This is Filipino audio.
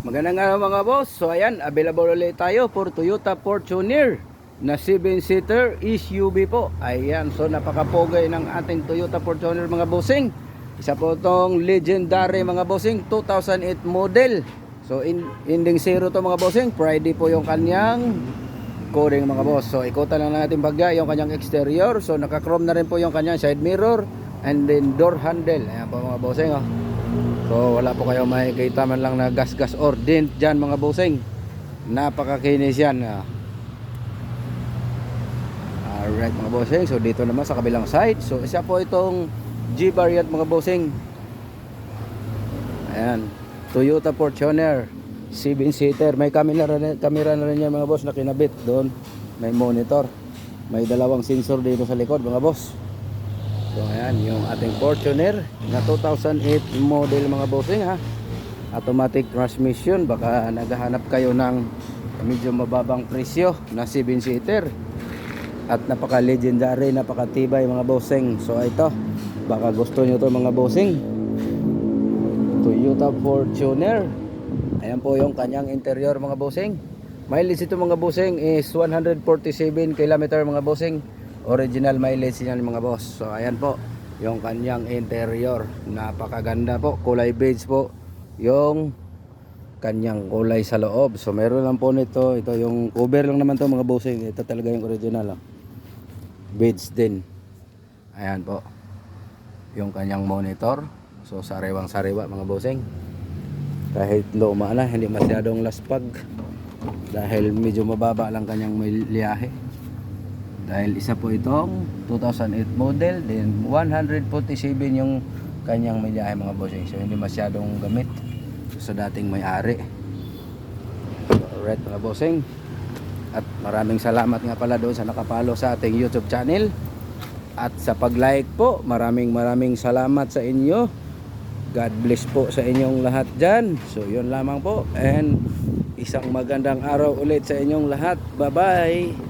Magandang araw mga boss. So ayan, available ulit tayo for Toyota Fortuner na 7-seater SUV po. Ayan, so napakapogay ng ating Toyota Fortuner mga bossing. Isa po itong legendary mga bossing, 2008 model. So ending zero to mga bossing. Friday po yung kanyang coding mga boss. So ikutan lang natin bagya yung kanyang exterior. So naka-chrome na rin po yung kanyang side mirror and then door handle. Ayan po mga bossing, oh. So wala po kayo makikita man lang na gas-gas or dent dyan mga bossing. Napakakinis yan. Alright mga bossing. So dito naman sa kabilang side. So isa po itong G-Variant mga bossing. Ayan, Toyota Fortuner 7-seater. May camera na rin yan mga boss na kinabit doon. May monitor. May dalawang sensor dito sa likod mga boss. So ayan yung ating Fortuner na 2008 model mga bossing, ha. Automatic transmission. Baka naghahanap kayo ng medyo mababang presyo na 7-seater at napaka legendary, napakatibay mga bossing. So ito, baka gusto nyo to mga bossing, Toyota Fortuner. Ayan po yung kanyang interior mga bossing. Mileage ito mga bossing is 147 km mga bossing. Original mileage yan mga boss. So ayan po yung kanyang interior. Napakaganda po. Kulay beige po yung kanyang kulay sa loob. So meron lang po nito. Ito yung cover lang naman to mga bossing. Ito talaga yung original, oh. Beige din. Ayan po yung kanyang monitor. So sariwang sariwa mga bossing. Kahit luma na, hindi masyadong laspag dahil medyo mababa lang kanyang miliyahe. Dahil isa po itong 2008 model, then 147 yung kanyang milyahe mga bossing. So hindi masyadong gamit sa dating may-ari. Alright mga bossing. At maraming salamat nga pala doon sa nakapalo sa ating YouTube channel. At sa pag-like po, maraming salamat sa inyo. God bless po sa inyong lahat dyan. So yun lamang po. And isang magandang araw ulit sa inyong lahat. Bye bye.